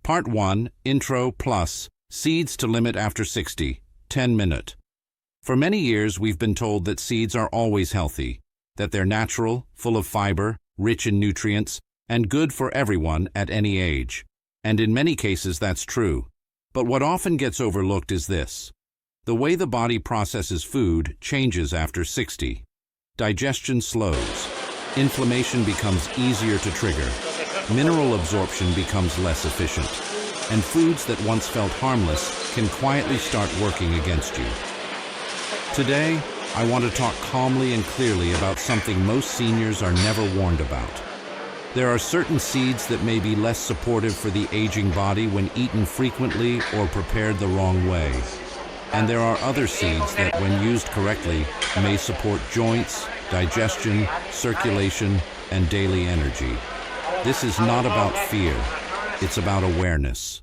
Part 1, Intro Plus, Seeds to Limit After 60, 10-minute. For many years, we've been told that seeds are always healthy, that they're natural, full of fiber, rich in nutrients, and good for everyone at any age. And in many cases, that's true. But what often gets overlooked is this. The way the body processes food changes after 60. Digestion slows. Inflammation becomes easier to trigger. Mineral absorption becomes less efficient. And foods that once felt harmless can quietly start working against you. Today, I want to talk calmly and clearly about something most seniors are never warned about. There are certain seeds that may be less supportive for the aging body when eaten frequently or prepared the wrong way. And there are other seeds that, when used correctly, may support joints, digestion, circulation, and daily energy. This is not about fear, it's about awareness.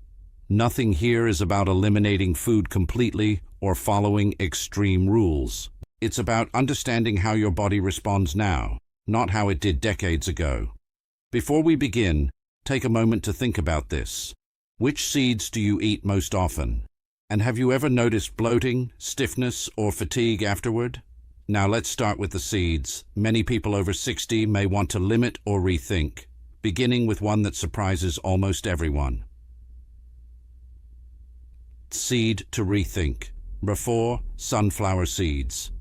Nothing here is about eliminating food completely or following extreme rules. It's about understanding how your body responds now, not how it did decades ago. Before we begin, take a moment to think about this. Which seeds do you eat most often? And have you ever noticed bloating, stiffness, or fatigue afterward? Now let's start with the seeds. Many people over 60 may want to limit or rethink, beginning with one that surprises almost everyone. Seed to rethink. Before, sunflower seeds.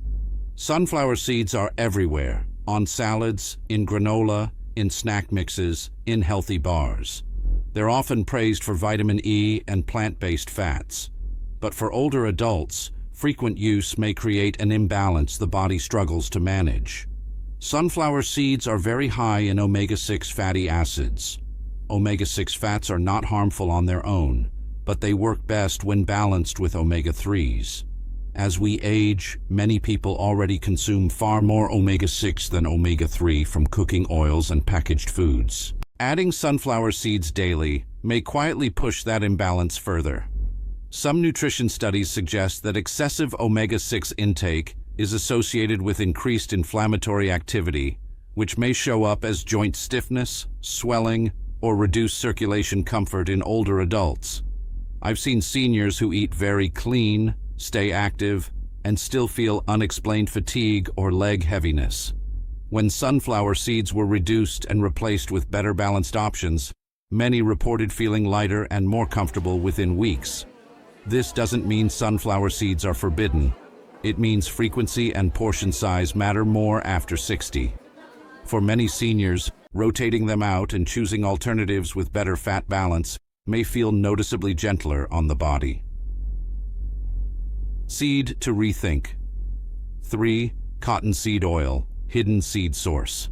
Sunflower seeds are everywhere, on salads, in granola, in snack mixes, in healthy bars. They're often praised for vitamin E and plant-based fats. But for older adults, frequent use may create an imbalance the body struggles to manage. Sunflower seeds are very high in omega-6 fatty acids. Omega-6 fats are not harmful on their own, but they work best when balanced with omega-3s. As we age, many people already consume far more omega-6 than omega-3 from cooking oils and packaged foods. Adding sunflower seeds daily may quietly push that imbalance further. Some nutrition studies suggest that excessive omega-6 intake is associated with increased inflammatory activity, which may show up as joint stiffness, swelling, or reduced circulation comfort in older adults. I've seen seniors who eat very clean, stay active, and still feel unexplained fatigue or leg heaviness. When sunflower seeds were reduced and replaced with better balanced options, many reported feeling lighter and more comfortable within weeks. This doesn't mean sunflower seeds are forbidden. It means frequency and portion size matter more after 60. For many seniors, rotating them out and choosing alternatives with better fat balance may feel noticeably gentler on the body. Seed to rethink. 3. Cottonseed oil, hidden seed source.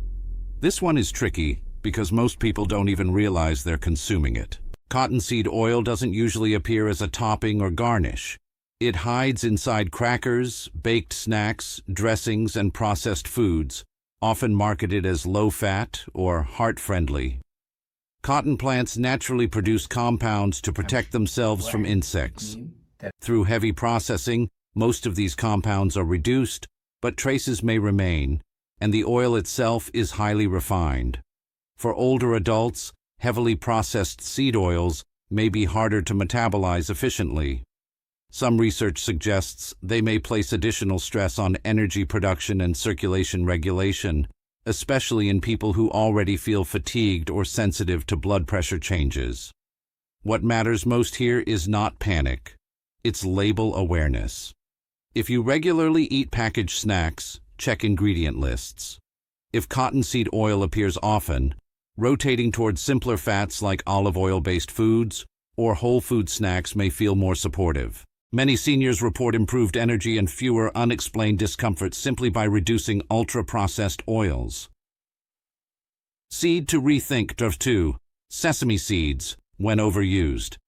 This one is tricky because most people don't even realize they're consuming it. Cottonseed oil doesn't usually appear as a topping or garnish. It hides inside crackers, baked snacks, dressings, and processed foods, often marketed as low-fat or heart-friendly. Cotton plants naturally produce compounds to protect themselves from insects. Through heavy processing, most of these compounds are reduced, but traces may remain, and the oil itself is highly refined. For older adults, heavily processed seed oils may be harder to metabolize efficiently. Some research suggests they may place additional stress on energy production and circulation regulation, especially in people who already feel fatigued or sensitive to blood pressure changes. What matters most here is not panic. It's label awareness. If you regularly eat packaged snacks, check ingredient lists. If cottonseed oil appears often, rotating towards simpler fats like olive oil-based foods or whole food snacks may feel more supportive. Many seniors report improved energy and fewer unexplained discomfort simply by reducing ultra-processed oils. Seed to rethink. 2. Sesame seeds, when overused.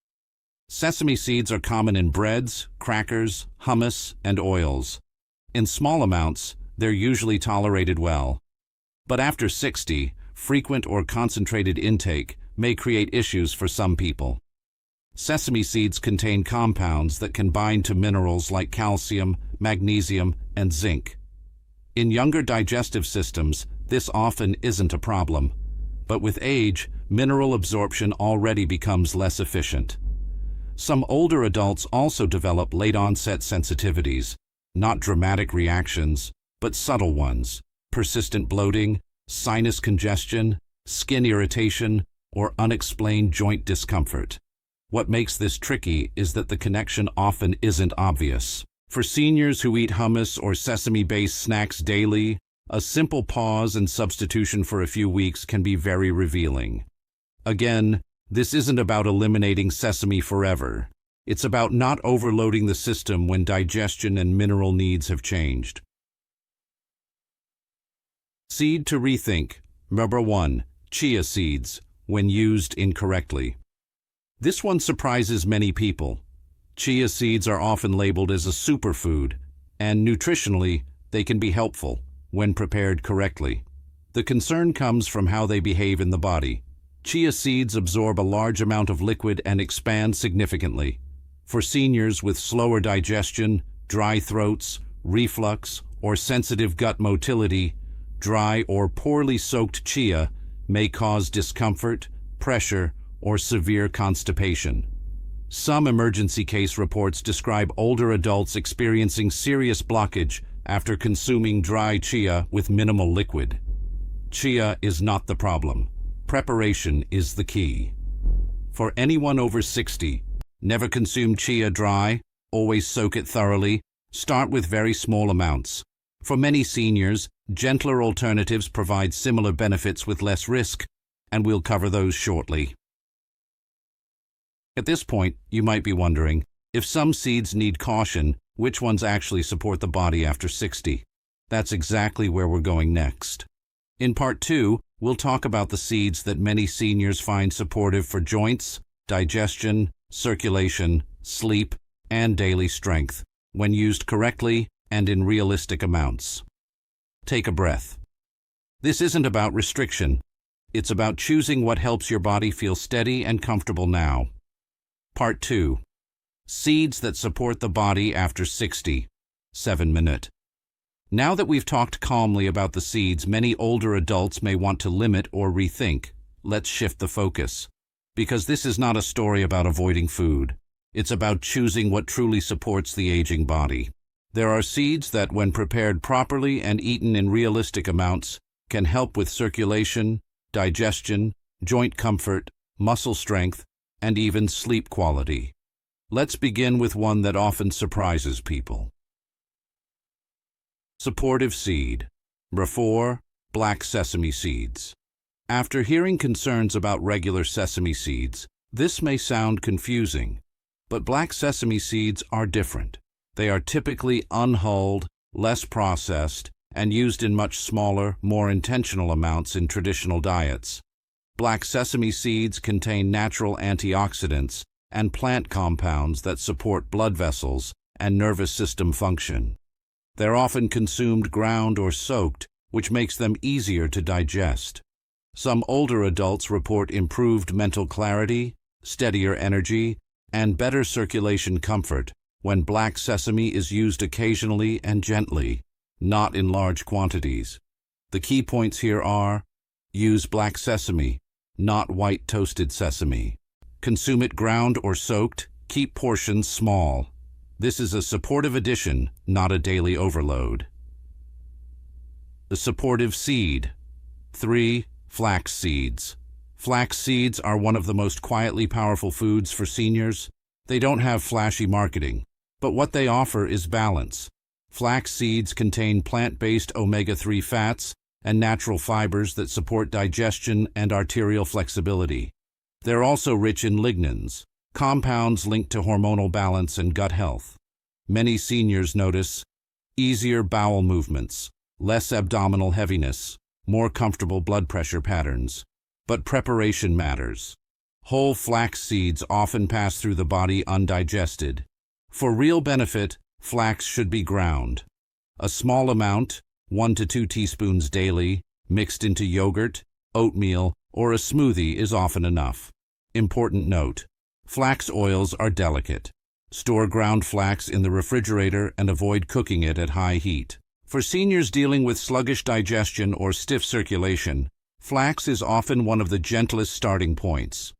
Sesame seeds are common in breads, crackers, hummus, and oils. In small amounts, they're usually tolerated well. But after 60, frequent or concentrated intake may create issues for some people. Sesame seeds contain compounds that can bind to minerals like calcium, magnesium, and zinc. In younger digestive systems, this often isn't a problem. But with age, mineral absorption already becomes less efficient. Some older adults also develop late-onset sensitivities, not dramatic reactions, but subtle ones: persistent bloating, sinus congestion, skin irritation, or unexplained joint discomfort. What makes this tricky is that the connection often isn't obvious. For seniors who eat hummus or sesame-based snacks daily, a simple pause and substitution for a few weeks can be very revealing. Again, this isn't about eliminating sesame forever. It's about not overloading the system when digestion and mineral needs have changed. Seed to rethink. Number 1. Chia seeds, when used incorrectly. This one surprises many people. Chia seeds are often labeled as a superfood, and nutritionally, they can be helpful when prepared correctly. The concern comes from how they behave in the body. Chia seeds absorb a large amount of liquid and expand significantly. For seniors with slower digestion, dry throats, reflux, or sensitive gut motility, dry or poorly soaked chia may cause discomfort, pressure, or severe constipation. Some emergency case reports describe older adults experiencing serious blockage after consuming dry chia with minimal liquid. Chia is not the problem. Preparation is the key. For anyone over 60, never consume chia dry, always soak it thoroughly, start with very small amounts. For many seniors, gentler alternatives provide similar benefits with less risk, and we'll cover those shortly. At this point, you might be wondering, if some seeds need caution, which ones actually support the body after 60? That's exactly where we're going next. In Part 2, we'll talk about the seeds that many seniors find supportive for joints, digestion, circulation, sleep, and daily strength, when used correctly and in realistic amounts. Take a breath. This isn't about restriction. It's about choosing what helps your body feel steady and comfortable now. Part 2. Seeds that support the body after 60. 7-minute. Now that we've talked calmly about the seeds many older adults may want to limit or rethink, let's shift the focus. Because this is not a story about avoiding food. It's about choosing what truly supports the aging body. There are seeds that, when prepared properly and eaten in realistic amounts, can help with circulation, digestion, joint comfort, muscle strength, and even sleep quality. Let's begin with one that often surprises people. Supportive seed. Number 4. Black sesame seeds. After hearing concerns about regular sesame seeds, this may sound confusing, but black sesame seeds are different. They are typically unhulled, less processed, and used in much smaller, more intentional amounts in traditional diets. Black sesame seeds contain natural antioxidants and plant compounds that support blood vessels and nervous system function. They're often consumed ground or soaked, which makes them easier to digest. Some older adults report improved mental clarity, steadier energy, and better circulation comfort when black sesame is used occasionally and gently, not in large quantities. The key points here are: use black sesame, not white toasted sesame. Consume it ground or soaked. Keep portions small. This is a supportive addition, not a daily overload. The supportive seed. 3. Flax seeds. Flax seeds are one of the most quietly powerful foods for seniors. They don't have flashy marketing, but what they offer is balance. Flax seeds contain plant-based omega-3 fats and natural fibers that support digestion and arterial flexibility. They're also rich in lignans, compounds linked to hormonal balance and gut health. Many seniors notice easier bowel movements, less abdominal heaviness, more comfortable blood pressure patterns. But preparation matters. Whole flax seeds often pass through the body undigested. For real benefit, flax should be ground. A small amount, 1 to 2 teaspoons daily, mixed into yogurt, oatmeal, or a smoothie is often enough. Important note: flax oils are delicate. Store ground flax in the refrigerator and avoid cooking it at high heat. For seniors dealing with sluggish digestion or stiff circulation, Flax is often one of the gentlest starting points.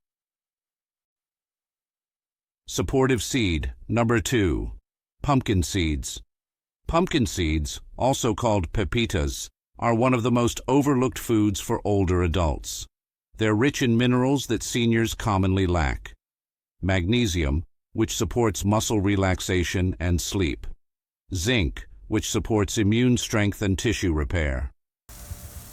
Supportive seed. Number 2. Pumpkin seeds. Pumpkin seeds, also called pepitas, are one of the most overlooked foods for older adults. They're rich in minerals that seniors commonly lack. Magnesium, which supports muscle relaxation and sleep. Zinc, which supports immune strength and tissue repair.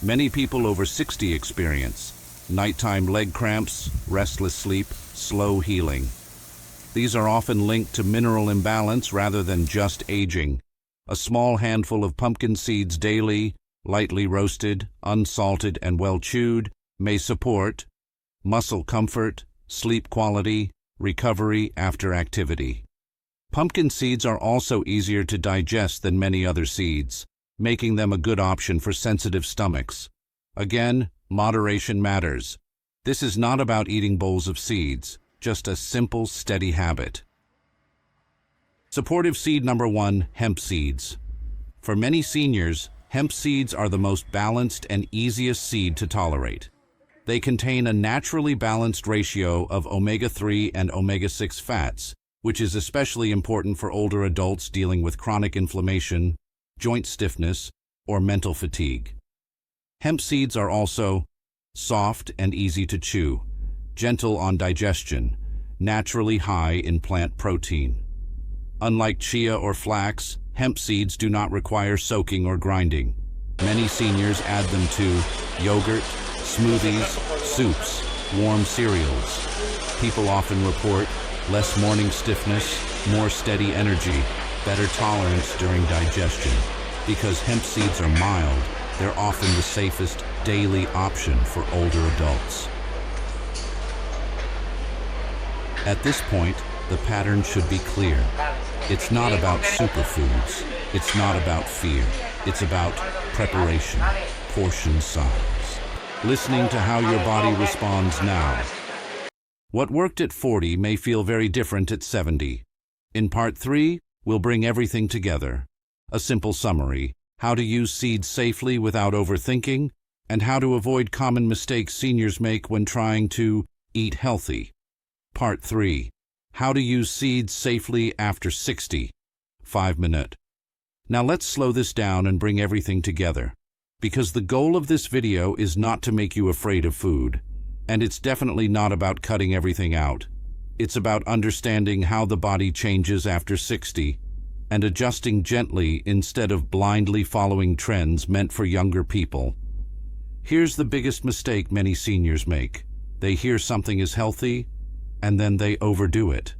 Many people over 60 experience nighttime leg cramps, restless sleep, slow healing. These are often linked to mineral imbalance rather than just aging. A small handful of pumpkin seeds daily, lightly roasted, unsalted, and well chewed, may support muscle comfort, sleep quality, recovery after activity. Pumpkin seeds are also easier to digest than many other seeds, making them a good option for sensitive stomachs. Again, moderation matters. This is not about eating bowls of seeds, just a simple, steady habit. Supportive seed number 1, hemp seeds. For many seniors, hemp seeds are the most balanced and easiest seed to tolerate. They contain a naturally balanced ratio of omega-3 and omega-6 fats, which is especially important for older adults dealing with chronic inflammation, joint stiffness, or mental fatigue. Hemp seeds are also soft and easy to chew, gentle on digestion, naturally high in plant protein. Unlike chia or flax, hemp seeds do not require soaking or grinding. Many seniors add them to yogurt, smoothies, soups, warm cereals. People often report less morning stiffness, more steady energy, better tolerance during digestion. Because hemp seeds are mild, they're often the safest daily option for older adults. At this point, the pattern should be clear. It's not about superfoods. It's not about fear. It's about preparation, portion size. Listening to how your body responds now. What worked at 40 may feel very different at 70. In Part 3, we'll bring everything together. A simple summary, how to use seeds safely without overthinking, and how to avoid common mistakes seniors make when trying to eat healthy. Part 3, how to use seeds safely after 60. 5-minute. Now let's slow this down and bring everything together. Because the goal of this video is not to make you afraid of food. And it's definitely not about cutting everything out. It's about understanding how the body changes after 60 and adjusting gently instead of blindly following trends meant for younger people. Here's the biggest mistake many seniors make. They hear something is healthy and then they overdo it.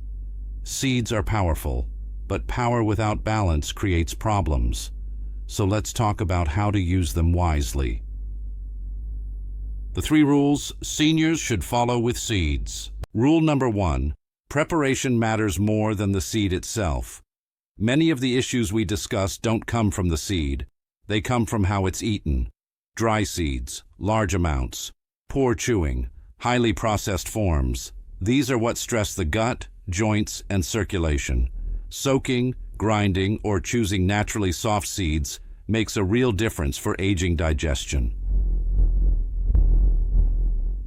Seeds are powerful, but power without balance creates problems. So let's talk about how to use them wisely. The 3 rules seniors should follow with seeds. Rule number 1, preparation matters more than the seed itself. Many of the issues we discuss don't come from the seed. They come from how it's eaten. Dry seeds, large amounts, poor chewing, highly processed forms. These are what stress the gut, joints, and circulation. Soaking, grinding, or choosing naturally soft seeds makes a real difference for aging digestion.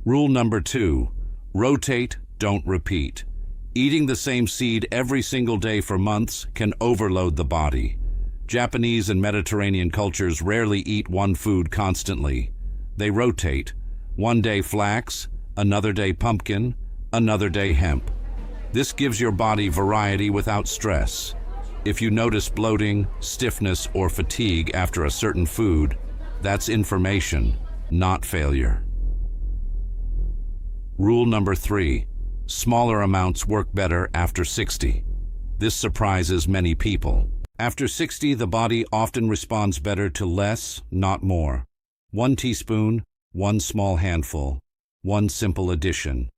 Rule number 2, rotate, don't repeat. Eating the same seed every single day for months can overload the body. Japanese and Mediterranean cultures rarely eat one food constantly. They rotate. One day flax, another day pumpkin, another day hemp. This gives your body variety without stress. If you notice bloating, stiffness, or fatigue after a certain food, that's information, not failure. Rule number 3, smaller amounts work better after 60. This surprises many people. After 60, the body often responds better to less, not more. 1 teaspoon, 1 small handful, 1 simple addition.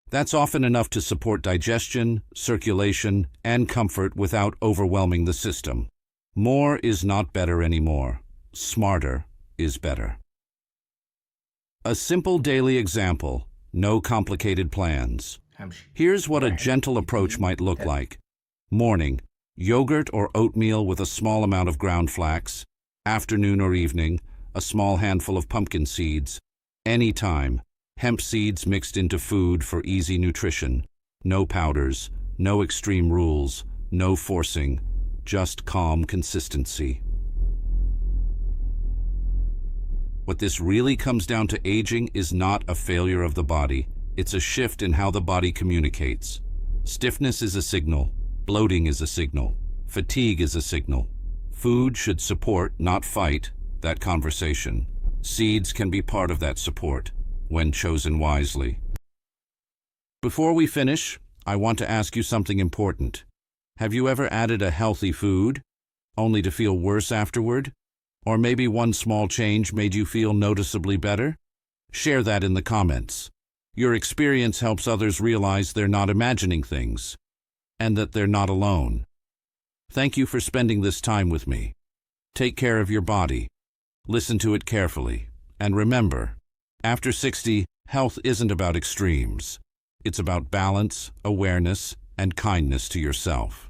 That's often enough to support digestion, circulation, and comfort without overwhelming the system. More is not better anymore. Smarter is better. A simple daily example, no complicated plans. Here's what a gentle approach might look like. Morning, yogurt or oatmeal with a small amount of ground flax. Afternoon or evening, a small handful of pumpkin seeds. Anytime. Hemp seeds mixed into food for easy nutrition. No powders, no extreme rules, no forcing, just calm consistency. What this really comes down to aging is not a failure of the body. It's a shift in how the body communicates. Stiffness is a signal. Bloating is a signal. Fatigue is a signal. Food should support, not fight, that conversation. Seeds can be part of that support, when chosen wisely. Before we finish, I want to ask you something important. Have you ever added a healthy food, only to feel worse afterward? Or maybe one small change made you feel noticeably better? Share that in the comments. Your experience helps others realize they're not imagining things, and that they're not alone. Thank you for spending this time with me. Take care of your body. Listen to it carefully. And remember, after 60, health isn't about extremes. It's about balance, awareness, and kindness to yourself.